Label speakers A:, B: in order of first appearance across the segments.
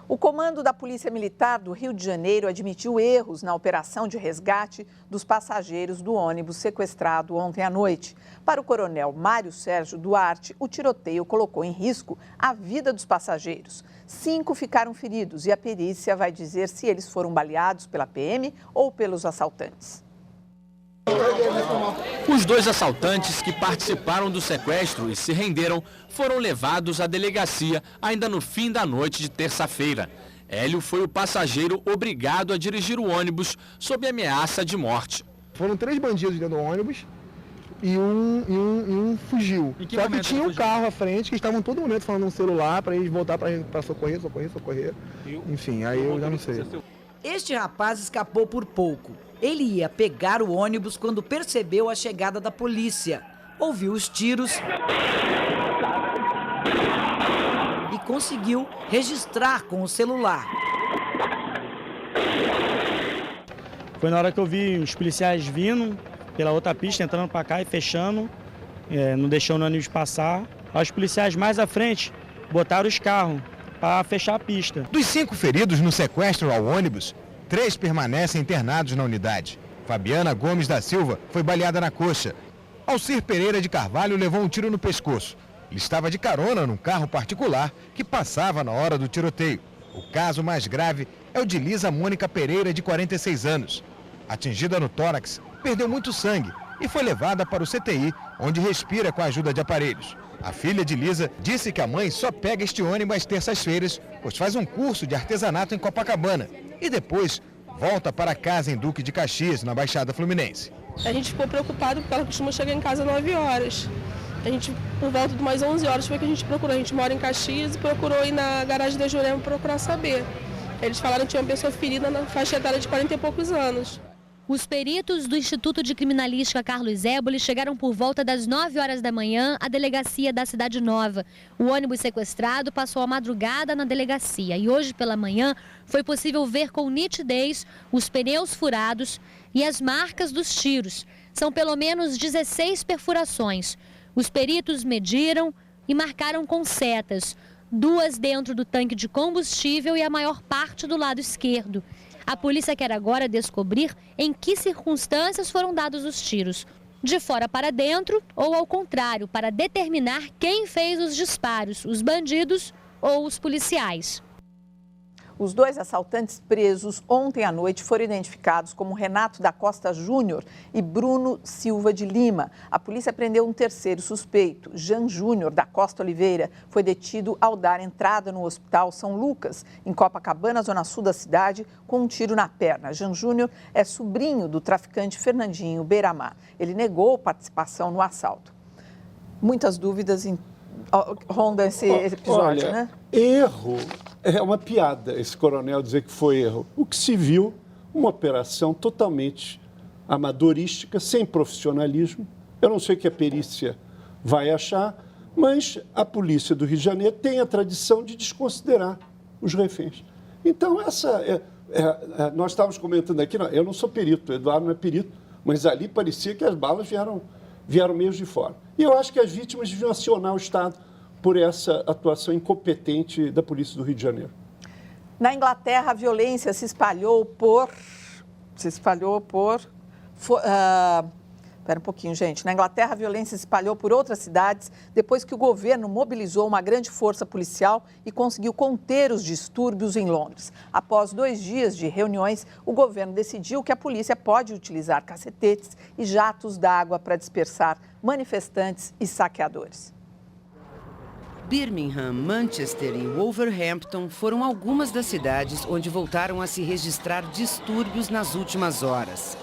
A: O comando da Polícia Militar do Rio de Janeiro admitiu erros na operação de resgate dos passageiros do ônibus sequestrado ontem à noite. Para o coronel Mário Sérgio Duarte, o tiroteio colocou em risco a vida dos passageiros. 5 ficaram feridos e a perícia vai dizer se eles foram baleados pela PM ou pelos assaltantes.
B: Os 2 assaltantes que participaram do sequestro e se renderam foram levados à delegacia ainda no fim da noite de terça-feira. Hélio foi o passageiro obrigado a dirigir o ônibus sob ameaça de morte.
C: Foram 3 bandidos dentro do ônibus e um fugiu. Só que tinha um carro à frente que estavam todo momento falando no celular para eles voltar para socorrer. Enfim, aí eu já não sei.
D: Este rapaz escapou por pouco. Ele ia pegar o ônibus quando percebeu a chegada da polícia. Ouviu os tiros e conseguiu registrar com o celular.
E: Foi na hora que eu vi os policiais vindo pela outra pista, entrando para cá e fechando, não deixando o ônibus passar. Os policiais mais à frente botaram os carros para fechar a pista.
F: Dos 5 feridos no sequestro ao ônibus, 3 permanecem internados na unidade. Fabiana Gomes da Silva foi baleada na coxa. Alcir Pereira de Carvalho levou um tiro no pescoço. Ele estava de carona num carro particular que passava na hora do tiroteio. O caso mais grave é o de Lisa Mônica Pereira, de 46 anos. Atingida no tórax, perdeu muito sangue e foi levada para o CTI, onde respira com a ajuda de aparelhos. A filha de Lisa disse que a mãe só pega este ônibus às terças-feiras, pois faz um curso de artesanato em Copacabana e depois volta para casa em Duque de Caxias, na Baixada Fluminense.
G: A gente ficou preocupado porque ela costuma chegar em casa às 9 horas. A gente, por volta de umas 11 horas, foi que a gente procurou. A gente mora em Caxias e procurou ir na garagem da Jurema procurar saber. Eles falaram que tinha uma pessoa ferida na faixa etária de 40 e poucos anos.
H: Os peritos do Instituto de Criminalística Carlos Éboli chegaram por volta das 9 horas da manhã à delegacia da Cidade Nova. O ônibus sequestrado passou a madrugada na delegacia e hoje pela manhã foi possível ver com nitidez os pneus furados e as marcas dos tiros. São pelo menos 16 perfurações. Os peritos mediram e marcaram com setas, 2 dentro do tanque de combustível e a maior parte do lado esquerdo. A polícia quer agora descobrir em que circunstâncias foram dados os tiros. De fora para dentro ou, ao contrário, para determinar quem fez os disparos, os bandidos ou os policiais.
A: Os 2 assaltantes presos ontem à noite foram identificados como Renato da Costa Júnior e Bruno Silva de Lima. A polícia prendeu um terceiro suspeito, Jean Júnior da Costa Oliveira. Foi detido ao dar entrada no Hospital São Lucas, em Copacabana, zona sul da cidade, com um tiro na perna. Jean Júnior é sobrinho do traficante Fernandinho Beiramar. Ele negou participação no assalto. Muitas dúvidas rondam esse episódio,
I: olha,
A: né?
I: Erro. É uma piada esse coronel dizer que foi erro. O que se viu, uma operação totalmente amadorística, sem profissionalismo. Eu não sei o que a perícia vai achar, mas a polícia do Rio de Janeiro tem a tradição de desconsiderar os reféns. Então, nós estávamos comentando aqui, eu não sou perito, o Eduardo não é perito, mas ali parecia que as balas vieram meio de fora. E eu acho que as vítimas deviam acionar o Estado por essa atuação incompetente da polícia do Rio de Janeiro.
A: Na Inglaterra, a violência se espalhou por... Espera um pouquinho, gente. Na Inglaterra, a violência se espalhou por outras cidades depois que o governo mobilizou uma grande força policial e conseguiu conter os distúrbios em Londres. Após 2 dias de reuniões, o governo decidiu que a polícia pode utilizar cacetetes e jatos d'água para dispersar manifestantes e saqueadores.
J: Birmingham, Manchester e Wolverhampton foram algumas das cidades onde voltaram a se registrar distúrbios nas últimas horas.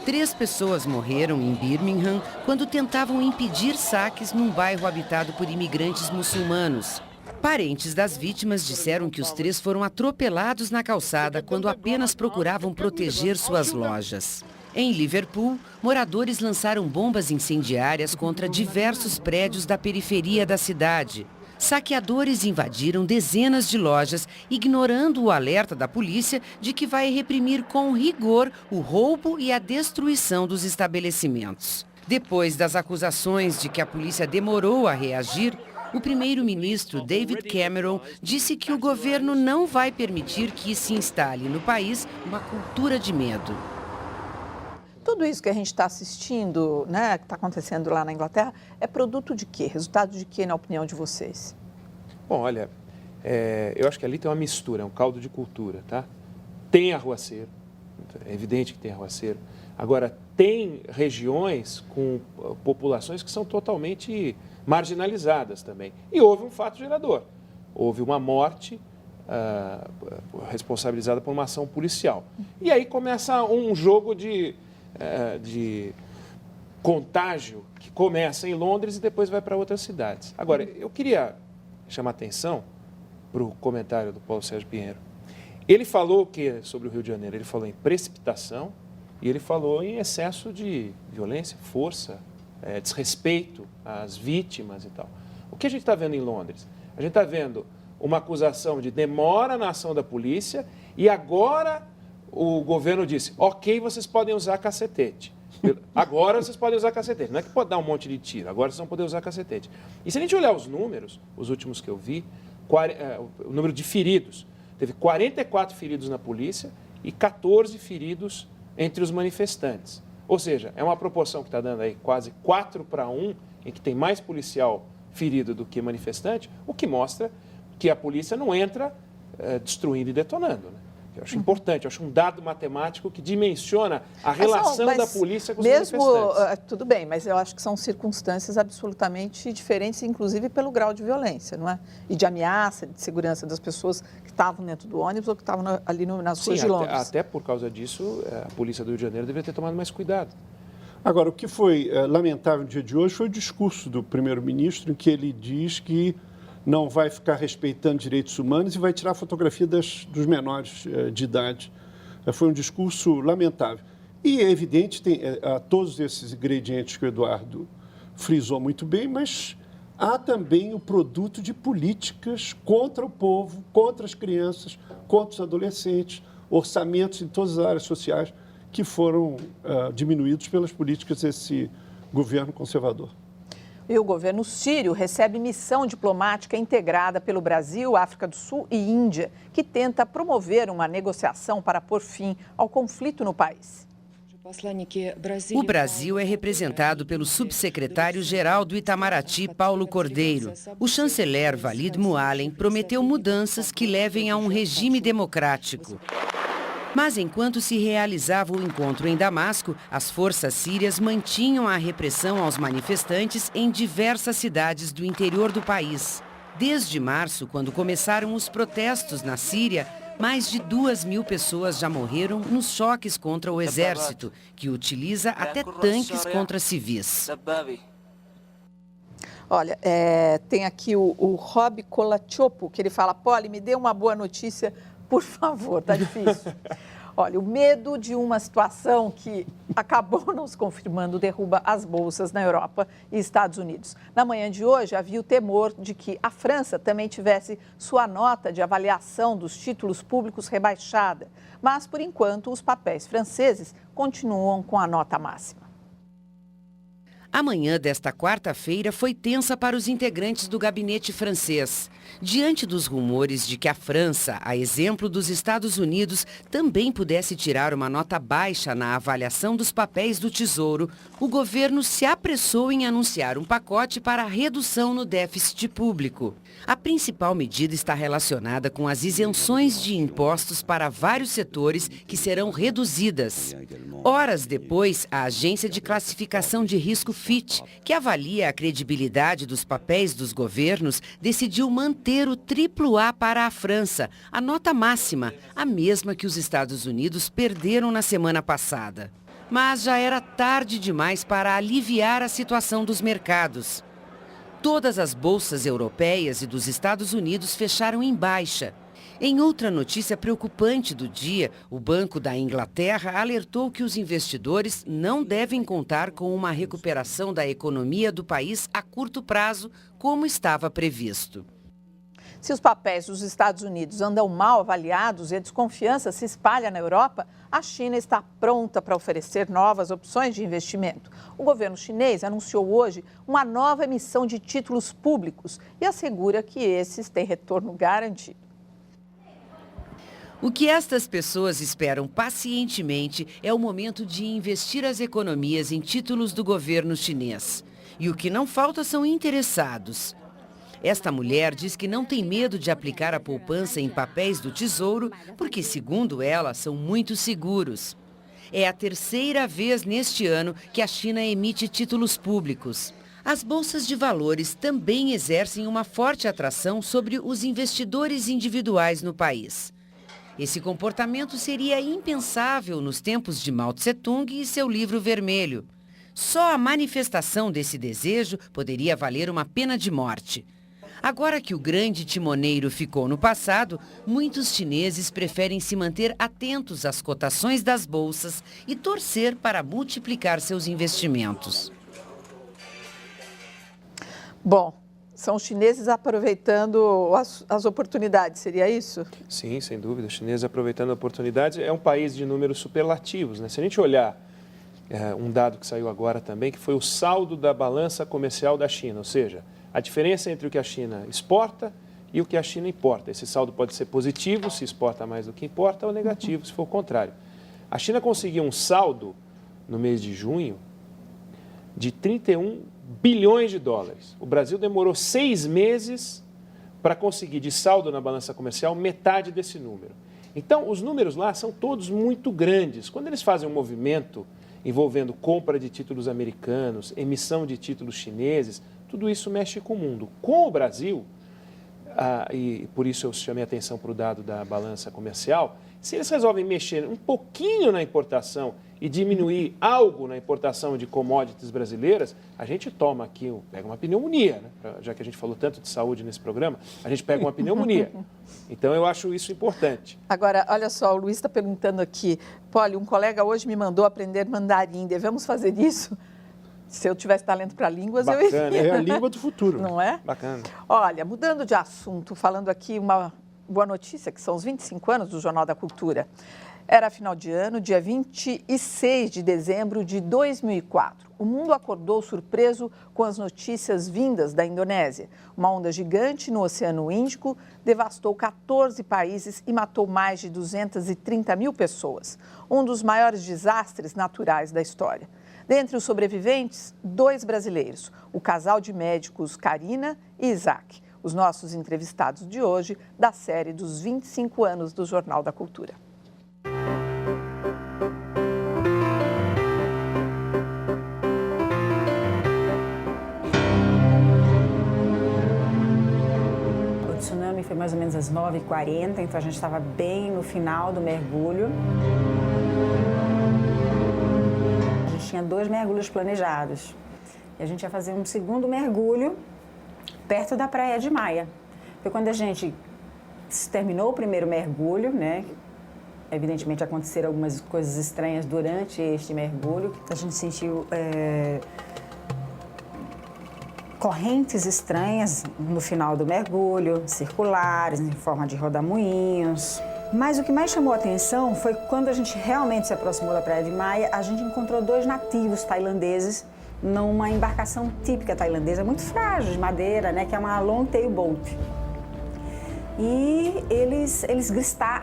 J: 3 pessoas morreram em Birmingham quando tentavam impedir saques num bairro habitado por imigrantes muçulmanos. Parentes das vítimas disseram que os 3 foram atropelados na calçada quando apenas procuravam proteger suas lojas. Em Liverpool, moradores lançaram bombas incendiárias contra diversos prédios da periferia da cidade. Saqueadores invadiram dezenas de lojas, ignorando o alerta da polícia de que vai reprimir com rigor o roubo e a destruição dos estabelecimentos. Depois das acusações de que a polícia demorou a reagir, O primeiro-ministro David Cameron disse que o governo não vai permitir que se instale no país uma cultura de medo.
A: Tudo isso que a gente está assistindo, né, que está acontecendo lá na Inglaterra, é produto de quê? Resultado de quê, na opinião de vocês?
K: Bom, olha, eu acho que ali tem uma mistura, é um caldo de cultura, tá? Tem arruaceiro, é evidente que tem arruaceiro. Agora, tem regiões com populações que são totalmente marginalizadas também. E houve um fato gerador. Houve uma morte responsabilizada por uma ação policial. E aí começa um jogo de contágio que começa em Londres e depois vai para outras cidades. Agora, eu queria chamar atenção para o comentário do Paulo Sérgio Pinheiro. Ele falou o que sobre o Rio de Janeiro? Ele falou em precipitação e ele falou em excesso de violência, força, desrespeito às vítimas e tal. O que a gente está vendo em Londres? A gente está vendo uma acusação de demora na ação da polícia e agora o governo disse, ok, vocês podem usar cacetete. Agora vocês podem usar cacetete. Não é que pode dar um monte de tiro, agora vocês vão poder usar cacetete. E se a gente olhar os números, os últimos que eu vi, o número de feridos, teve 44 feridos na polícia e 14 feridos entre os manifestantes. Ou seja, é uma proporção que está dando aí quase 4-1, em que tem mais policial ferido do que manifestante, o que mostra que a polícia não entra destruindo e detonando, né? Eu acho importante, eu acho um dado matemático que dimensiona a relação da polícia com os manifestantes.
A: Tudo bem, mas eu acho que são circunstâncias absolutamente diferentes, inclusive pelo grau de violência, não é? E de ameaça, de segurança das pessoas que estavam dentro do ônibus ou que estavam ali nas ruas de Londres.
K: Até por causa disso, a polícia do Rio de Janeiro deveria ter tomado mais cuidado.
I: Agora, o que foi lamentável no dia de hoje foi o discurso do primeiro-ministro, em que ele diz que não vai ficar respeitando direitos humanos e vai tirar a fotografia dos menores de idade. Foi um discurso lamentável. E é evidente, tem todos esses ingredientes que o Eduardo frisou muito bem, mas há também o produto de políticas contra o povo, contra as crianças, contra os adolescentes, orçamentos em todas as áreas sociais que foram diminuídos pelas políticas desse governo conservador.
A: E o governo sírio recebe missão diplomática integrada pelo Brasil, África do Sul e Índia, que tenta promover uma negociação para pôr fim ao conflito no país.
J: O Brasil é representado pelo subsecretário-geral do Itamaraty, Paulo Cordeiro. O chanceler Walid Mualem prometeu mudanças que levem a um regime democrático. Mas enquanto se realizava o encontro em Damasco, as forças sírias mantinham a repressão aos manifestantes em diversas cidades do interior do país. Desde março, quando começaram os protestos na Síria, mais de 2.000 pessoas já morreram nos choques contra o exército, que utiliza até tanques contra civis.
A: Olha, tem aqui o Rob Colachopo, que ele fala, Poli, me dê uma boa notícia, por favor, tá difícil. Olha, o medo de uma situação que acabou não se confirmando derruba as bolsas na Europa e Estados Unidos. Na manhã de hoje, havia o temor de que a França também tivesse sua nota de avaliação dos títulos públicos rebaixada. Mas, por enquanto, os papéis franceses continuam com a nota máxima.
J: A manhã desta quarta-feira foi tensa para os integrantes do gabinete francês. Diante dos rumores de que a França, a exemplo dos Estados Unidos, também pudesse tirar uma nota baixa na avaliação dos papéis do Tesouro, o governo se apressou em anunciar um pacote para a redução no déficit público. A principal medida está relacionada com as isenções de impostos para vários setores que serão reduzidas. Horas depois, a agência de classificação de risco Fitch, que avalia a credibilidade dos papéis dos governos, decidiu manter o AAA para a França, a nota máxima, a mesma que os Estados Unidos perderam na semana passada. Mas já era tarde demais para aliviar a situação dos mercados. Todas as bolsas europeias e dos Estados Unidos fecharam em baixa. Em outra notícia preocupante do dia, o Banco da Inglaterra alertou que os investidores não devem contar com uma recuperação da economia do país a curto prazo, como estava previsto.
A: Se os papéis dos Estados Unidos andam mal avaliados e a desconfiança se espalha na Europa, a China está pronta para oferecer novas opções de investimento. O governo chinês anunciou hoje uma nova emissão de títulos públicos e assegura que esses têm retorno garantido.
J: O que estas pessoas esperam pacientemente é o momento de investir as economias em títulos do governo chinês. E o que não falta são interessados. Esta mulher diz que não tem medo de aplicar a poupança em papéis do Tesouro, porque, segundo ela, são muito seguros. É a terceira vez neste ano que a China emite títulos públicos. As bolsas de valores também exercem uma forte atração sobre os investidores individuais no país. Esse comportamento seria impensável nos tempos de Mao Tse-tung e seu livro vermelho. Só a manifestação desse desejo poderia valer uma pena de morte. Agora que o grande timoneiro ficou no passado, muitos chineses preferem se manter atentos às cotações das bolsas e torcer para multiplicar seus investimentos.
A: Bom, são os chineses aproveitando as oportunidades, seria isso?
K: Sim, sem dúvida. Os chineses aproveitando a oportunidade. É um país de números superlativos, né? Se a gente olhar um dado que saiu agora também, que foi o saldo da balança comercial da China, ou seja, a diferença entre o que a China exporta e o que a China importa. Esse saldo pode ser positivo, se exporta mais do que importa, ou negativo, se for o contrário. A China conseguiu um saldo no mês de junho de 31 bilhões de dólares. O Brasil demorou 6 meses para conseguir de saldo na balança comercial metade desse número. Então, os números lá são todos muito grandes. Quando eles fazem um movimento envolvendo compra de títulos americanos, emissão de títulos chineses, tudo isso mexe com o mundo. Com o Brasil, e por isso eu chamei a atenção para o dado da balança comercial, se eles resolvem mexer um pouquinho na importação e diminuir algo na importação de commodities brasileiras, a gente toma aqui, pega uma pneumonia, né? Já que a gente falou tanto de saúde nesse programa, a gente pega uma pneumonia. Então, eu acho isso importante.
A: Agora, olha só, o Luiz está perguntando aqui, Poli, um colega hoje me mandou aprender mandarim, devemos fazer isso? Se eu tivesse talento para línguas,
I: bacana,
A: eu iria.
I: É a língua do futuro.
A: Não é?
K: Bacana.
A: Olha, mudando de assunto, falando aqui uma boa notícia, que são os 25 anos do Jornal da Cultura. Era final de ano, dia 26 de dezembro de 2004. O mundo acordou surpreso com as notícias vindas da Indonésia. Uma onda gigante no Oceano Índico devastou 14 países e matou mais de 230 mil pessoas. Um dos maiores desastres naturais da história. Dentre os sobreviventes, 2 brasileiros, o casal de médicos Karina e Isaac, os nossos entrevistados de hoje da série dos 25 anos do Jornal da Cultura.
L: O tsunami foi mais ou menos às 9h40, então a gente estava bem no final do mergulho. A gente tinha 2 mergulhos planejados. E a gente ia fazer um segundo mergulho perto da Praia de Maia. Foi quando a gente terminou o primeiro mergulho, né? Evidentemente aconteceram algumas coisas estranhas durante este mergulho. A gente sentiu correntes estranhas no final do mergulho, circulares, em forma de rodamuinhos. Mas o que mais chamou a atenção foi quando a gente realmente se aproximou da Praia de Maia, a gente encontrou 2 nativos tailandeses numa embarcação típica tailandesa, muito frágil, de madeira, né, que é uma long tail boat. E eles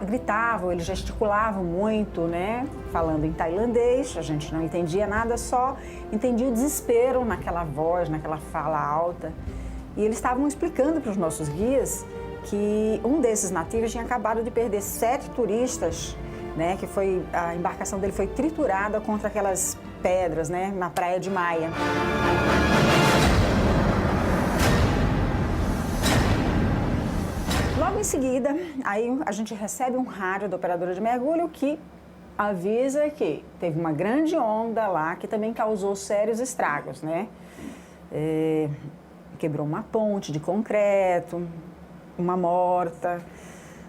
L: gritavam, eles gesticulavam muito, né, falando em tailandês, a gente não entendia nada, só entendia o desespero naquela voz, naquela fala alta. E eles estavam explicando para os nossos guias que um desses nativos tinha acabado de perder 7 turistas, né, que a embarcação dele foi triturada contra aquelas pedras, né, na Praia de Maia. Logo em seguida, aí a gente recebe um rádio da operadora de mergulho que avisa que teve uma grande onda lá que também causou sérios estragos, né? Quebrou uma ponte de concreto, uma morta,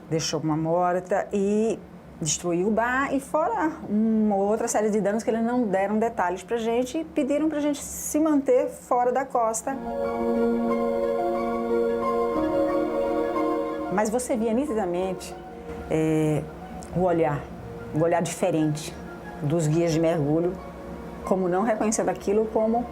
L: deixou uma morta e destruiu o bar e fora uma outra série de danos que eles não deram detalhes pra gente e pediram pra gente se manter fora da costa. Mas você via nitidamente o olhar diferente dos guias de mergulho, como não reconhecendo aquilo como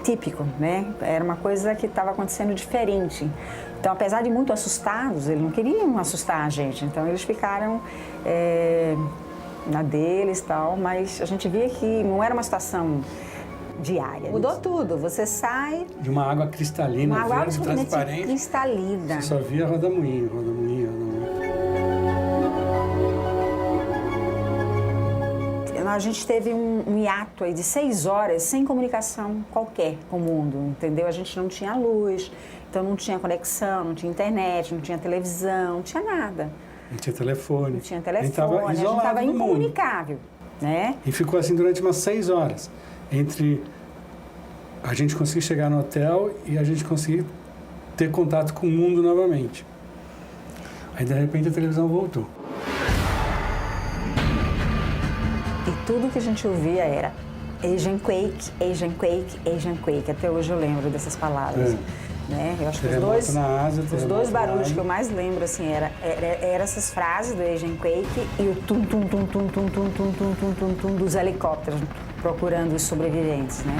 L: típico, né? Era uma coisa que estava acontecendo diferente. Então, apesar de muito assustados, eles não queriam assustar a gente, então eles ficaram na deles e tal, mas a gente via que não era uma situação diária. Mudou tudo, você sai...
M: De uma água cristalina,
L: uma água
M: verde, transparente.
L: Cristalina.
M: Você só via rodamuinho.
L: A gente teve um hiato aí de 6 horas sem comunicação qualquer com o mundo, entendeu? A gente não tinha luz, então não tinha conexão, não tinha internet, não tinha televisão, não tinha nada.
M: Não tinha telefone.
L: Não tinha telefone, a gente estava incomunicável, né?
M: E ficou assim durante umas 6 horas, entre a gente conseguir chegar no hotel e a gente conseguir ter contato com o mundo novamente. Aí, de repente, a televisão voltou.
L: E tudo que a gente ouvia era Asian Quake, Asian Quake, Asian Quake. Até hoje eu lembro dessas palavras. Né? Eu acho que os dois barulhos que eu mais lembro assim, era essas frases do Asian Quake e o tum tum tum tum tum tum tum tum tum tum tum dos helicópteros procurando os sobreviventes, né?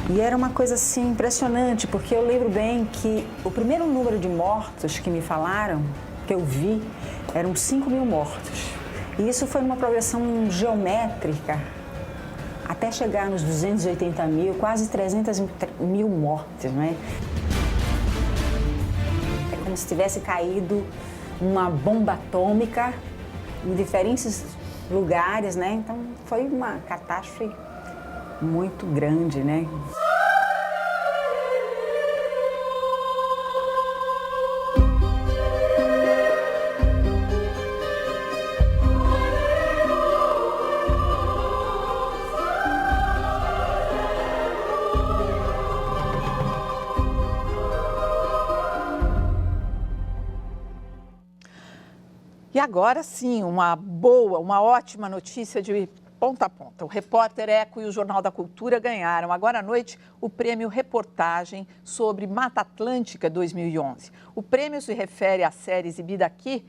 L: E era uma coisa assim impressionante, porque eu lembro bem que o primeiro número de mortos que me falaram, que eu vi, eram 5.000 mortos. E isso foi numa progressão geométrica, até chegar nos 280 mil, quase 300 mil mortes, né? É como se tivesse caído uma bomba atômica em diferentes lugares, né? Então, foi uma catástrofe muito grande, né?
A: E agora sim, uma ótima notícia de ponta a ponta. O Repórter Eco e o Jornal da Cultura ganharam agora à noite o prêmio Reportagem sobre Mata Atlântica 2011. O prêmio se refere à série exibida aqui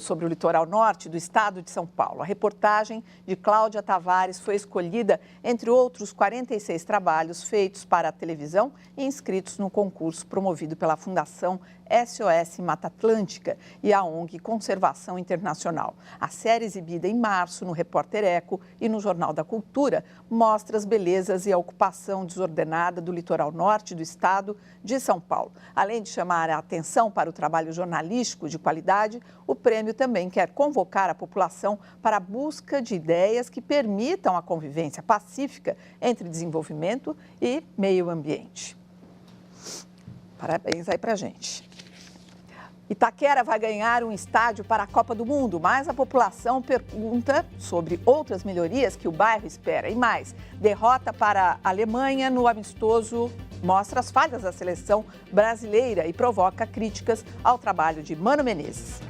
A: sobre o litoral norte do estado de São Paulo. A reportagem de Cláudia Tavares foi escolhida entre outros 46 trabalhos feitos para a televisão e inscritos no concurso promovido pela Fundação SOS Mata Atlântica e a ONG Conservação Internacional. A série exibida em março no Repórter Eco e no Jornal da Cultura mostra as belezas e a ocupação desordenada do litoral norte do estado de São Paulo. Além de chamar a atenção para o trabalho jornalístico de qualidade, o prêmio também quer convocar a população para a busca de ideias que permitam a convivência pacífica entre desenvolvimento e meio ambiente. Parabéns aí pra gente. Itaquera vai ganhar um estádio para a Copa do Mundo, mas a população pergunta sobre outras melhorias que o bairro espera. E mais, derrota para a Alemanha no amistoso mostra as falhas da seleção brasileira e provoca críticas ao trabalho de Mano Menezes.